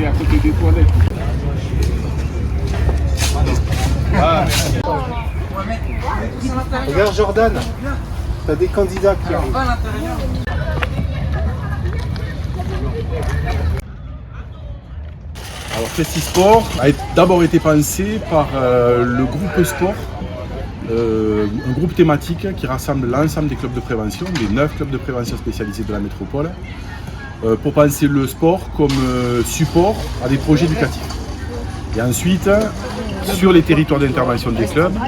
à côté des toilettes. Ah. Regarde Jordan, t'as des candidats qui arrivent. Alors Festisport a d'abord été pensé par le groupe sport, un groupe thématique qui rassemble l'ensemble des clubs de prévention, des 9 clubs de prévention spécialisés de la métropole, pour penser le sport comme support à des projets éducatifs. Et ensuite, sur les territoires d'intervention des clubs,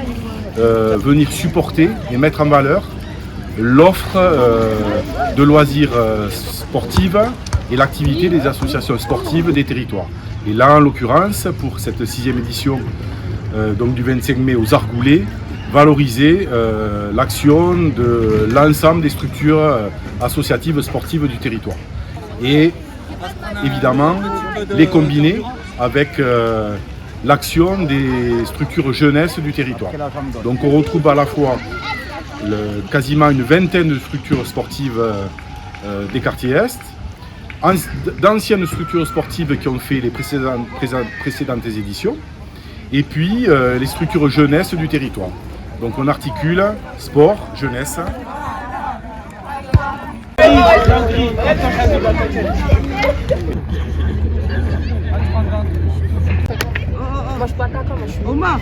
venir supporter et mettre en valeur l'offre de loisirs sportifs et l'activité des associations sportives des territoires. Et là, en l'occurrence, pour cette 6e édition donc du 25 mai aux Argoulets, valoriser l'action de l'ensemble des structures associatives sportives du territoire. Et évidemment, les combiner avec l'action des structures jeunesse du territoire. Donc on retrouve à la fois quasiment une vingtaine de structures sportives des quartiers Est, d'anciennes structures sportives qui ont fait les précédentes éditions, et puis les structures jeunesse du territoire. Donc on articule sport, jeunesse. Omar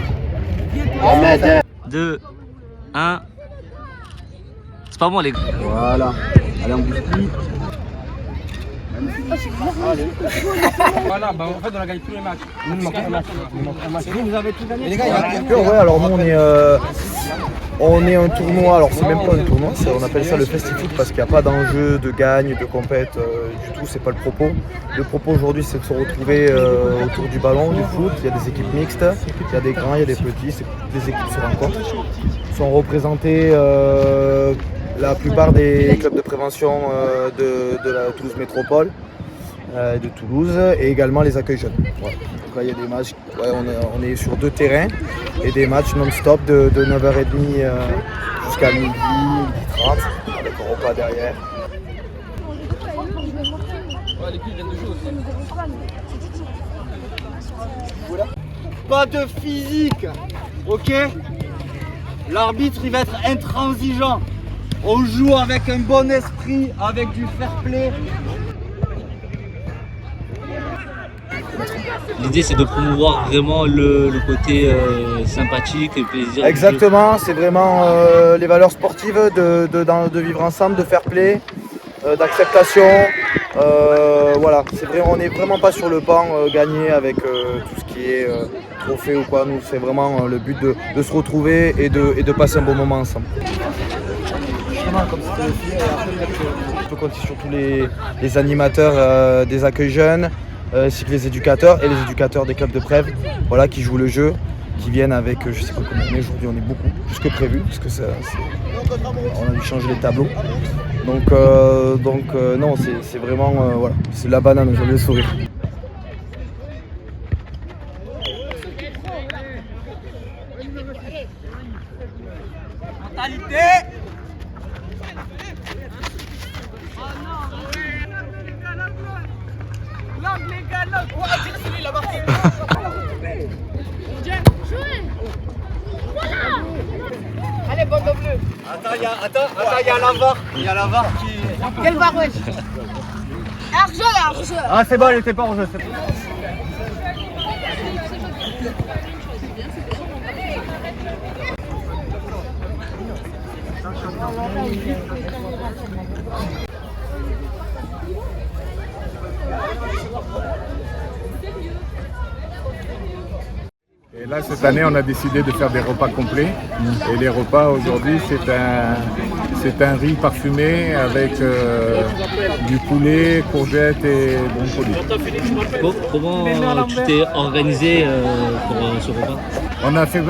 2, 1. C'est pas bon les gars. Voilà. Allez, on bouge plus. Voilà, bah en fait on a gagné tous les matchs. Nous, il manque un match. Vous avez tout gagné. Les gars, ouais, alors nous on est un tournoi, alors c'est même pas un tournoi, on appelle ça le festifoot parce qu'il n'y a pas d'enjeu de gagne, de compète du tout, c'est pas le propos. Le propos aujourd'hui c'est de se retrouver autour du ballon, du foot, il y a des équipes mixtes, il y a des grands, il y a des petits, des équipes se rencontrent. Sont représentés la plupart des clubs de prévention de la Toulouse Métropole, de Toulouse, et également les accueils jeunes. Voilà. Donc là il y a des matchs, on est sur 2 terrains et des matchs non-stop de 9h30 jusqu'à midi, 12h30 avec un repas derrière. Pas de physique, ok? L'arbitre il va être intransigeant. On joue avec un bon esprit, avec du fair play. L'idée c'est de promouvoir vraiment le côté sympathique et plaisir. Exactement, c'est vraiment les valeurs sportives de vivre ensemble, de fair play, d'acceptation. Voilà, c'est vrai, on n'est vraiment pas sur le banc gagné avec tout ce qui est trophée ou quoi. Nous, c'est vraiment le but de se retrouver et de passer un bon moment ensemble. Comme c'était le film, on peut compter sur tous les animateurs des accueils jeunes, ainsi que les éducateurs et les éducateurs des clubs de Prèves, voilà, qui jouent le jeu, qui viennent avec, je sais pas combien, mais aujourd'hui on est beaucoup, plus que prévu, parce que on a dû changer les tableaux. Donc non, c'est vraiment, voilà, c'est la banane, j'ai le sourire. Mentalité. Allez, bandeau bleu. Attends, il y a la VAR. Il y a la VAR qui... Quel VAR, wesh? Hors-jeu. Ah c'est bon, elle était pas en jeu. Et là, cette année, on a décidé de faire des repas complets. Et les repas, aujourd'hui, c'est un riz parfumé avec du poulet, courgettes et broncoli. Comment tu t'es organisé pour ce repas? On a fait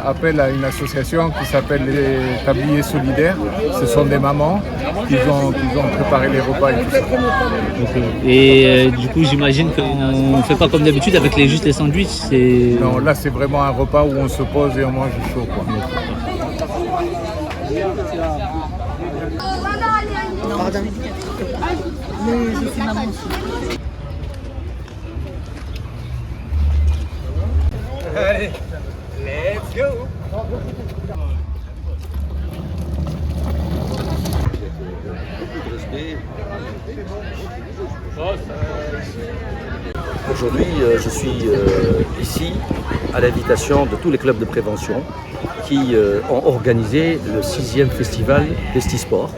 appel à une association qui s'appelle les Tabliers Solidaires. Ce sont des mamans qui ont préparé les repas et tout ça. Et du coup, j'imagine qu'on ne fait pas comme d'habitude avec juste les sandwichs. Non, là c'est vraiment un repas où on se pose et on mange chaud, quoi. Allez, let's go. Aujourd'hui, je suis ici à l'invitation de tous les clubs de prévention qui ont organisé le 6e festival Vestisport.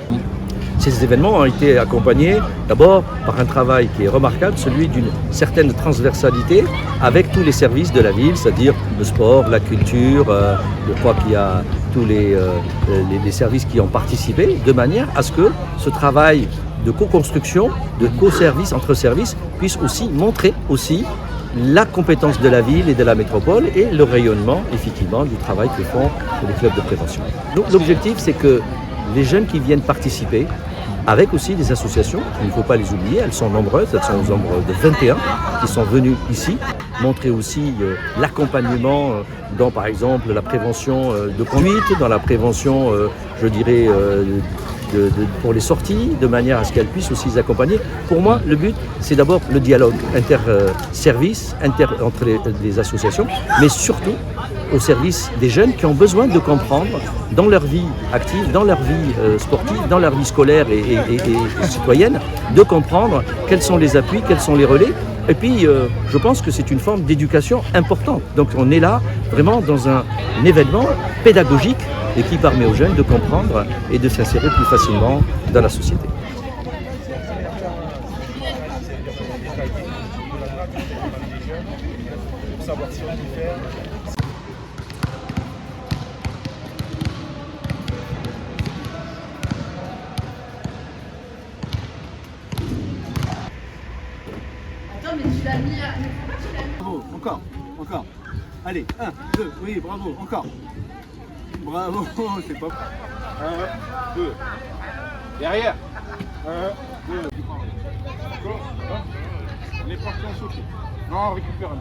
Ces événements ont été accompagnés d'abord par un travail qui est remarquable, celui d'une certaine transversalité avec tous les services de la ville, c'est-à-dire le sport, la culture, je crois qu'il y a tous les services qui ont participé, de manière à ce que ce travail de co-construction, de co-service entre services puisse aussi montrer aussi la compétence de la ville et de la métropole et le rayonnement effectivement du travail que font les clubs de prévention. Donc l'objectif c'est que les jeunes qui viennent participer, avec aussi des associations, il ne faut pas les oublier, elles sont nombreuses, elles sont au nombre de 21 qui sont venues ici, montrer aussi l'accompagnement dans par exemple la prévention de conduite, dans la prévention je dirais pour les sorties, de manière à ce qu'elles puissent aussi les accompagner. Pour moi, le but, c'est d'abord le dialogue inter-service, entre les associations, mais surtout au service des jeunes qui ont besoin de comprendre dans leur vie active, dans leur vie sportive, dans leur vie scolaire et citoyenne, de comprendre quels sont les appuis, quels sont les relais. Et puis, je pense que c'est une forme d'éducation importante. Donc, on est là vraiment dans un événement pédagogique et qui permet aux jeunes de comprendre et de s'insérer plus facilement dans la société. Attends, mais tu l'as mis à... Bravo, encore. Allez, 1, 2, oui, bravo, encore. Bravo, c'est pas... 1, 2. Derrière. 1, 2. Encore. On est parti en sauté. Non, on récupère un.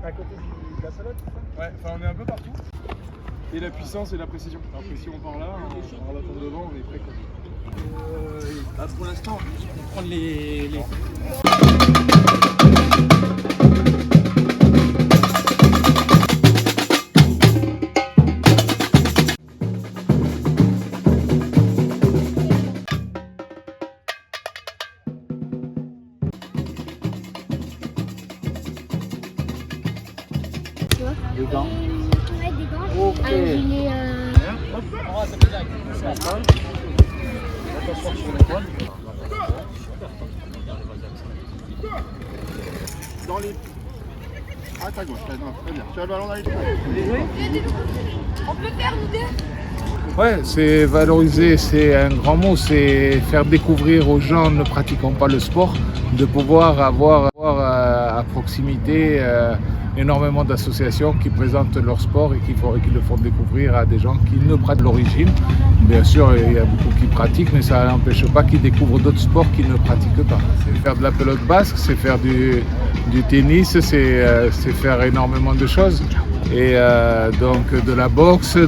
À côté de la salade, c'est ça? Ouais, enfin on est un peu partout. Et la puissance et la précision. Après si on part là, on va tomber devant, on est prêt quoi. Pour l'instant, je vais prendre les... Des gants. Ouais, des gants. Ok. Un gilet. Attention sur les poils. Dans les... Ah ta gauche, très bien. Tu as le ballon dans les pieds. On peut faire nous deux. Ouais, c'est valoriser, c'est un grand mot, c'est faire découvrir aux gens ne pratiquant pas le sport, de pouvoir avoir à proximité énormément d'associations qui présentent leur sport et qui le font découvrir à des gens qui ne pratiquent l'origine. Bien sûr, il y a beaucoup qui pratiquent, mais ça n'empêche pas qu'ils découvrent d'autres sports qu'ils ne pratiquent pas. C'est faire de la pelote basque, c'est faire du tennis, c'est faire énormément de choses. Et donc de la boxe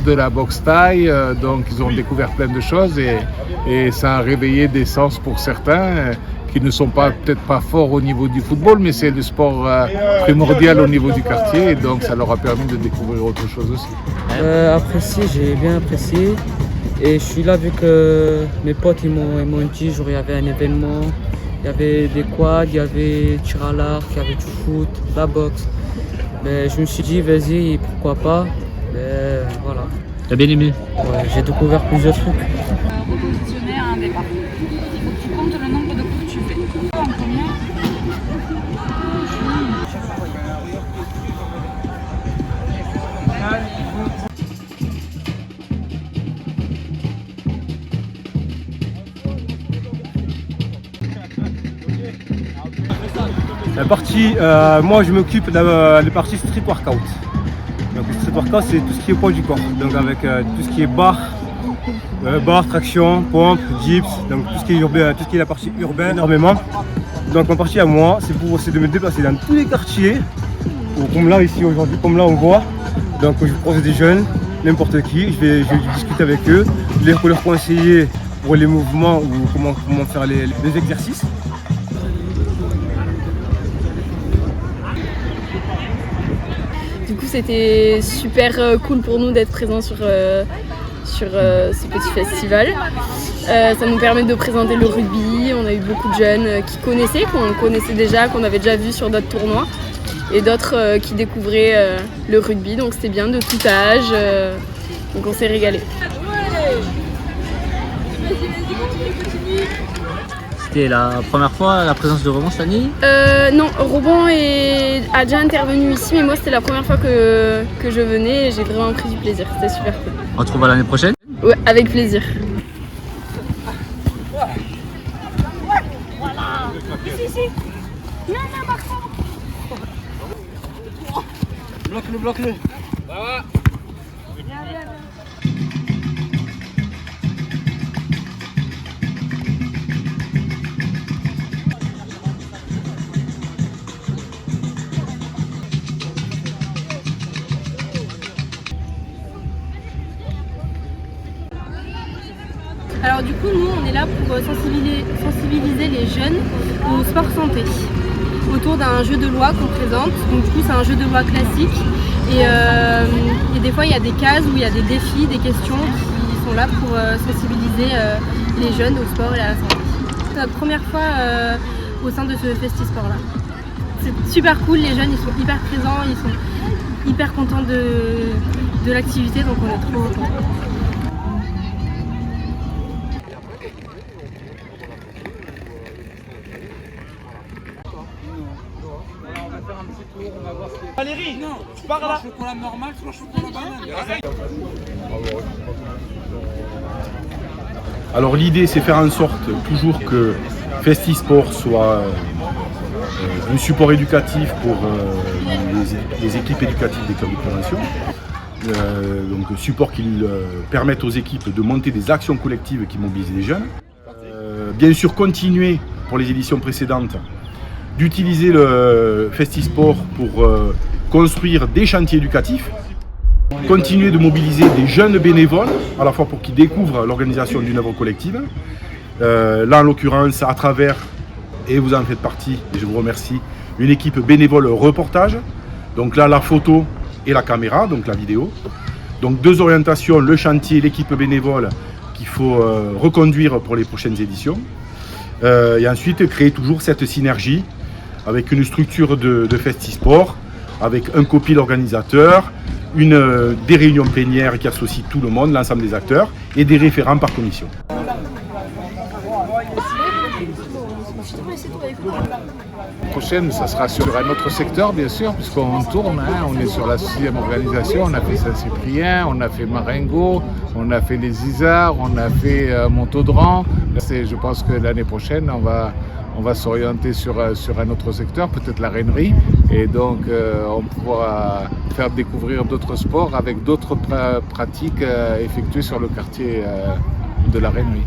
taille, donc ils ont découvert plein de choses et ça a réveillé des sens pour certains qui ne sont peut-être pas forts au niveau du football, mais c'est le sport primordial au niveau du quartier et donc ça leur a permis de découvrir autre chose aussi. Apprécié, j'ai bien apprécié et je suis là vu que mes potes ils m'ont dit il y avait un événement, il y avait des quads, il y avait tir à l'arc, il y avait du foot, de la boxe. Mais je me suis dit vas-y, pourquoi pas. Mais voilà. T'as bien aimé? Ouais, j'ai découvert plusieurs trucs. Positionner un départ. Il faut que tu comptes le nombre de coups que tu fais. En premier. La partie, moi je m'occupe de la partie street workout. Donc le street workout c'est tout ce qui est poids du corps. Donc avec tout ce qui est barre, traction, pompe, dips, donc tout ce qui est urbain, tout ce qui est la partie urbaine énormément. Donc ma partie à moi, c'est de me déplacer dans tous les quartiers, comme là ici aujourd'hui, comme là on voit. Donc je croise des jeunes, n'importe qui, je discute avec eux, pour leur conseiller pour les mouvements ou comment faire les exercices. Du coup c'était super cool pour nous d'être présents sur ce petit festival. Ça nous permet de présenter le rugby. On a eu beaucoup de jeunes qui connaissaient, qu'on connaissait déjà, qu'on avait déjà vu sur d'autres tournois, et d'autres qui découvraient le rugby. Donc c'était bien, de tout âge. Donc on s'est régalé. C'était la première fois la présence de Robin cette année? Non, Robin a déjà intervenu ici, mais moi c'était la première fois que je venais et j'ai vraiment pris du plaisir. C'était super cool. On se retrouve à l'année prochaine? Ouais, avec plaisir. Bloque-le. Alors du coup, nous, on est là pour sensibiliser les jeunes au sport santé, autour d'un jeu de loi qu'on présente. Donc du coup, c'est un jeu de loi classique. Et des fois, il y a des cases où il y a des défis, des questions qui sont là pour sensibiliser les jeunes au sport et à la santé. C'est notre première fois au sein de ce Festisport-là. C'est super cool, les jeunes, ils sont hyper présents, ils sont hyper contents de l'activité, donc on est trop contents. Valérie, non, tu pars là. Chocolat normal, soit chocolat banane. Alors l'idée, c'est faire en sorte toujours que Festisport soit un support éducatif pour les équipes éducatives des clubs de prévention. Donc support qui permette aux équipes de monter des actions collectives qui mobilisent les jeunes. Bien sûr, continuer pour les éditions précédentes d'utiliser le Festisport pour construire des chantiers éducatifs, continuer de mobiliser des jeunes bénévoles, à la fois pour qu'ils découvrent l'organisation d'une œuvre collective. Là, en l'occurrence, à travers, et vous en faites partie, et je vous remercie, une équipe bénévole reportage. Donc là, la photo et la caméra, donc la vidéo. Donc deux orientations, le chantier, l'équipe bénévole qu'il faut reconduire pour les prochaines éditions. Et ensuite, créer toujours cette synergie avec une structure de Festisport, avec un copil organisateur, des réunions plénières qui associent tout le monde, l'ensemble des acteurs, et des référents par commission. La prochaine, ça sera sur un autre secteur, bien sûr, puisqu'on tourne. On est sur la 6e organisation. On a fait Saint-Cyprien, on a fait Marengo, on a fait les Isards, on a fait Montaudran. Je pense que l'année prochaine, on va s'orienter sur un autre secteur, peut-être la reinerie. Et donc, on pourra faire découvrir d'autres sports avec d'autres pratiques effectuées sur le quartier de la reinerie.